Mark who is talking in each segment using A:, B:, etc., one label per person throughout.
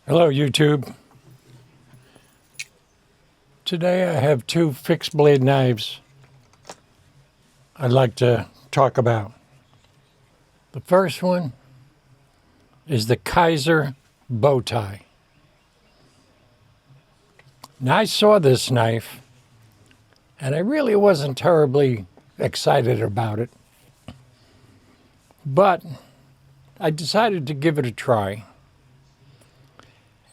A: Hello, YouTube. Today I have two fixed blade knives I'd like to talk about. The first one is the Kaiser bow tie. Now I saw this knife and I really wasn't terribly excited about it, but I decided to give it a try.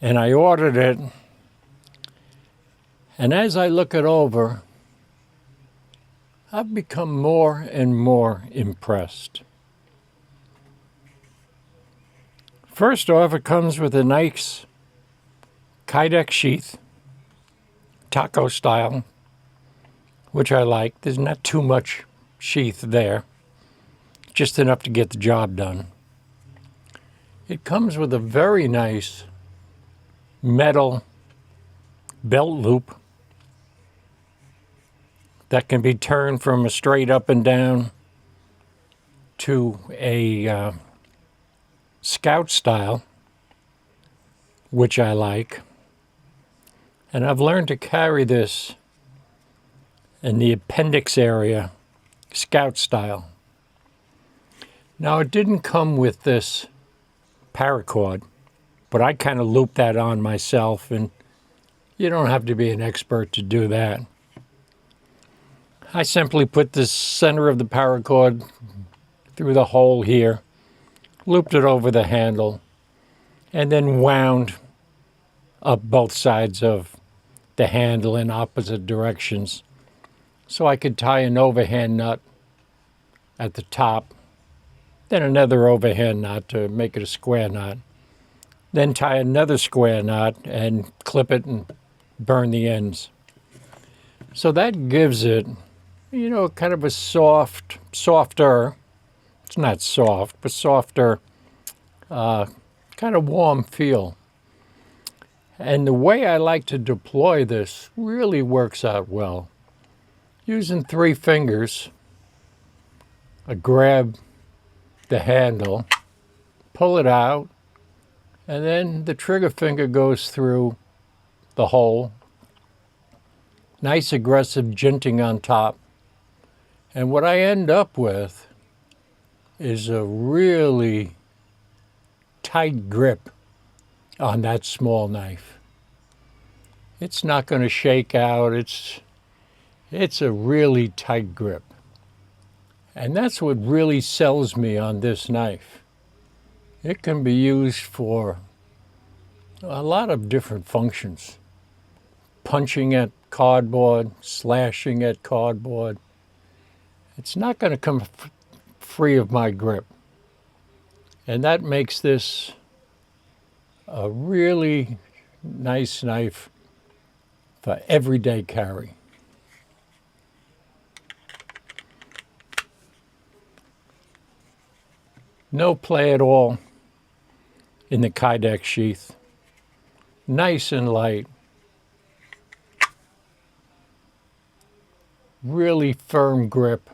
A: And I ordered it, and as I look it over, I've become more and more impressed. First off, it comes with a nice Kydex sheath, taco style, which I like. There's not too much sheath there, just enough to get the job done. It comes with a very nice metal belt loop that can be turned from a straight up and down to a scout style, which I like. And I've learned to carry this in the appendix area, scout style. Now, it didn't come with this paracord, but I kind of looped that on myself, and you don't have to be an expert to do that. I simply put the center of the paracord through the hole here, looped it over the handle, and then wound up both sides of the handle in opposite directions so I could tie an overhand nut at the top, then another overhand knot to make it a square knot, then tie another square knot and clip it and burn the ends. So that gives it, kind of a softer, it's not soft, but softer, kind of warm feel. And the way I like to deploy this really works out well. Using 3 fingers, I grab the handle, pull it out, and then the trigger finger goes through the hole. Nice aggressive jinting on top. And what I end up with is a really tight grip on that small knife. It's not going to shake out. It's a really tight grip. And that's what really sells me on this knife. It can be used for a lot of different functions. Punching at cardboard, slashing at cardboard. It's not going to come free of my grip. And that makes this a really nice knife for everyday carry. No play at all in the Kydex sheath. Nice and light. Really firm grip.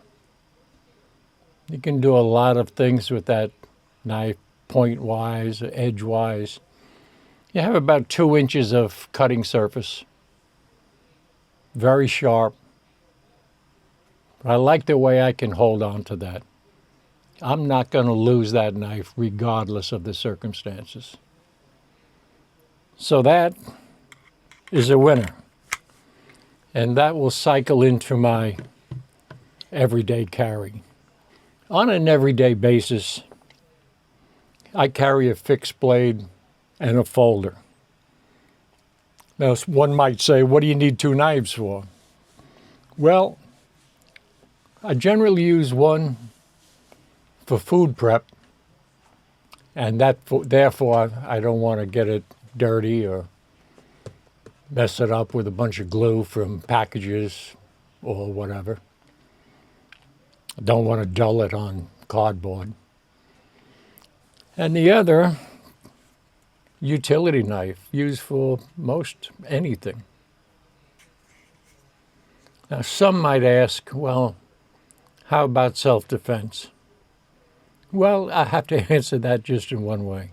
A: You can do a lot of things with that knife, point-wise, edge-wise. You have about 2 inches of cutting surface. Very sharp. But I like the way I can hold on to that. I'm not going to lose that knife regardless of the circumstances. So that is a winner. And that will cycle into my everyday carry. On an everyday basis, I carry a fixed blade and a folder. Now, one might say, what do you need 2 knives for? Well, I generally use one for food prep, and therefore I don't want to get it dirty or mess it up with a bunch of glue from packages or whatever. I don't want to dull it on cardboard. And the other, utility knife, used for most anything. Now, some might ask, well, how about self-defense? Well, I have to answer that just in one way.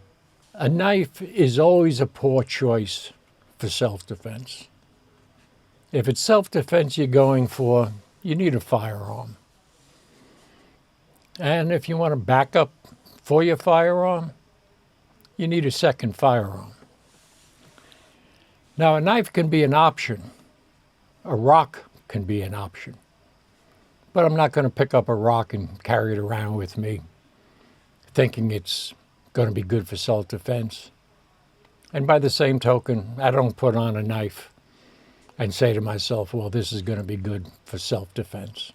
A: A knife is always a poor choice for self-defense. If it's self-defense you're going for, you need a firearm. And if you want to back up for your firearm, you need a second firearm. Now, a knife can be an option. A rock can be an option. But I'm not going to pick up a rock and carry it around with me thinking it's going to be good for self-defense. And by the same token, I don't put on a knife and say to myself, well, this is going to be good for self-defense.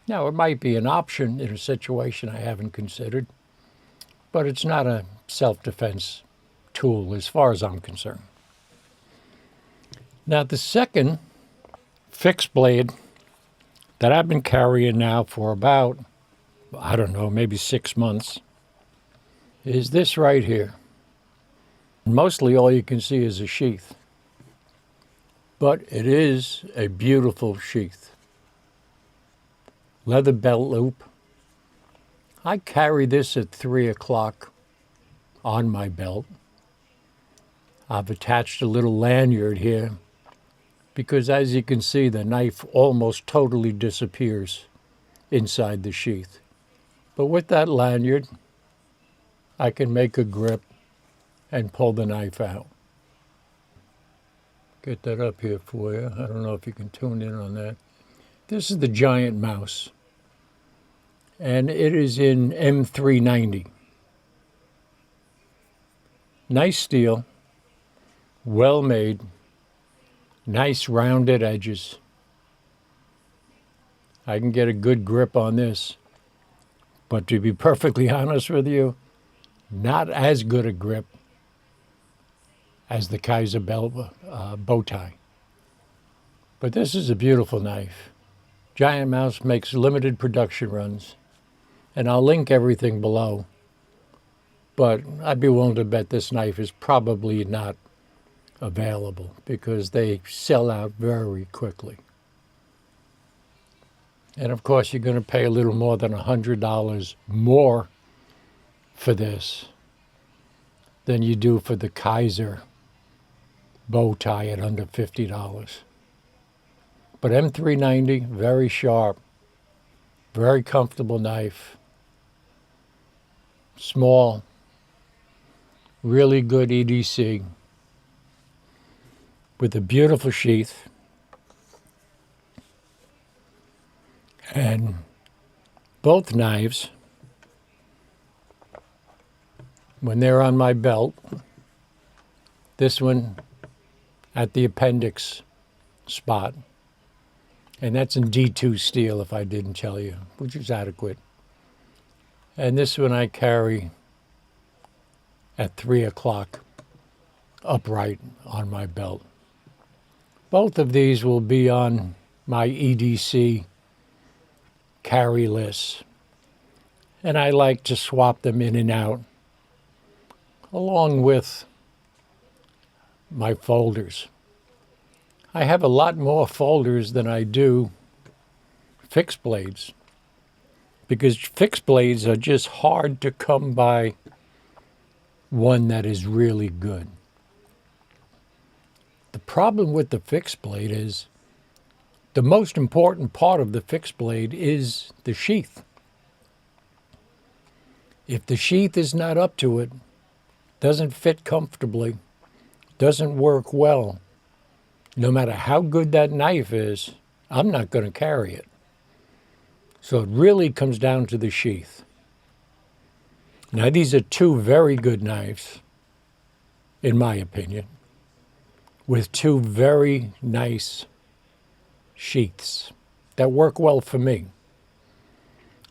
A: Now, it might be an option in a situation I haven't considered, but it's not a self-defense tool as far as I'm concerned. Now, the second fixed blade that I've been carrying now for about, I don't know, maybe 6 months, is this right here. Mostly all you can see is a sheath, but it is a beautiful sheath. Leather belt loop. I carry this at 3 o'clock on my belt. I've attached a little lanyard here because, as you can see, the knife almost totally disappears inside the sheath. But with that lanyard, I can make a grip and pull the knife out. Get that up here for you. I don't know if you can tune in on that. This is the giant mouse, and it is in M390. Nice steel, well made, nice rounded edges. I can get a good grip on this, but to be perfectly honest with you, not as good a grip as the Kaiser belt bow tie. But this is a beautiful knife. Giant Mouse makes limited production runs, and I'll link everything below. But I'd be willing to bet this knife is probably not available because they sell out very quickly. And of course, you're going to pay a little more than $100 more for this than you do for the Kaiser bow tie at under $50. But M390, very sharp, very comfortable knife, small, really good EDC, with a beautiful sheath. And both knives, when they're on my belt, this one at the appendix spot, and that's in D2 steel if I didn't tell you, which is adequate. And this one I carry at 3 o'clock upright on my belt. Both of these will be on my EDC carry list, and I like to swap them in and out along with my folders. I have a lot more folders than I do fixed blades because fixed blades are just hard to come by one that is really good. The problem with the fixed blade is the most important part of the fixed blade is the sheath. If the sheath is not up to it, doesn't fit comfortably, doesn't work well, no matter how good that knife is, I'm not going to carry it. So it really comes down to the sheath. Now, these are two very good knives, in my opinion, with two very nice sheaths that work well for me.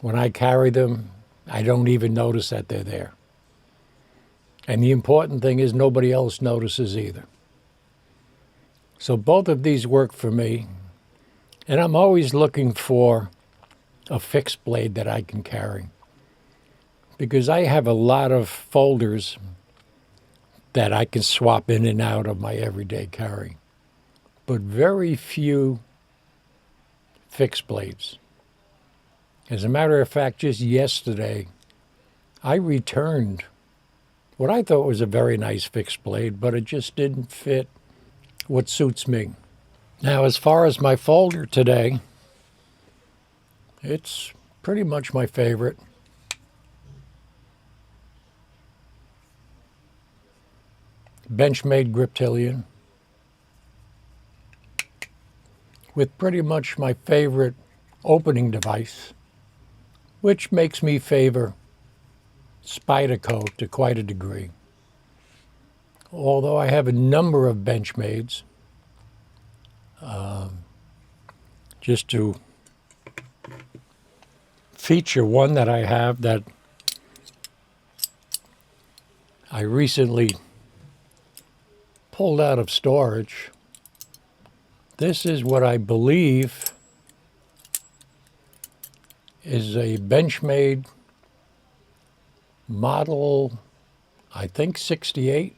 A: When I carry them, I don't even notice that they're there. And the important thing is nobody else notices either. So both of these work for me, and I'm always looking for a fixed blade that I can carry because I have a lot of folders that I can swap in and out of my everyday carry, but very few fixed blades. As a matter of fact, just yesterday, I returned what I thought was a very nice fixed blade, but it just didn't fit what suits me. Now, as far as my folder today, it's pretty much my favorite. Benchmade Griptilian, with pretty much my favorite opening device, which makes me favor Spyderco to quite a degree. Although I have a number of Benchmades, just to feature one that I have that I recently pulled out of storage. This is what I believe is a Benchmade model, I think 68,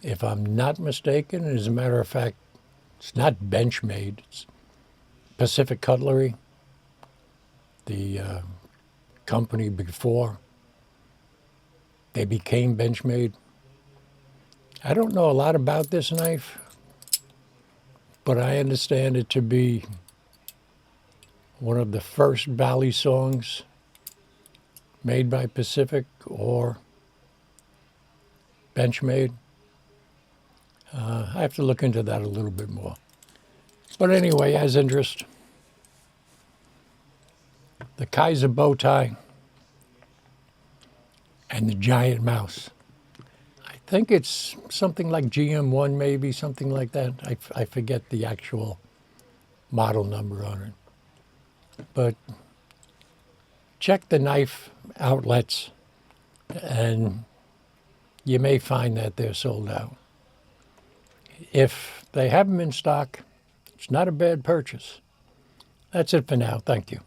A: if I'm not mistaken. As a matter of fact, it's not Benchmade, it's Pacific Cutlery, the company before they became Benchmade. I don't know a lot about this knife, but I understand it to be one of the first Valley songs made by Pacific or Benchmade. I have to look into that a little bit more. But anyway, as interest, the Kaiser bow tie and the giant mouse. I think it's something like GM1, maybe, something like that. I forget the actual model number on it. But check the knife outlets, and you may find that they're sold out. If they have them in stock, it's not a bad purchase. That's it for now. Thank you.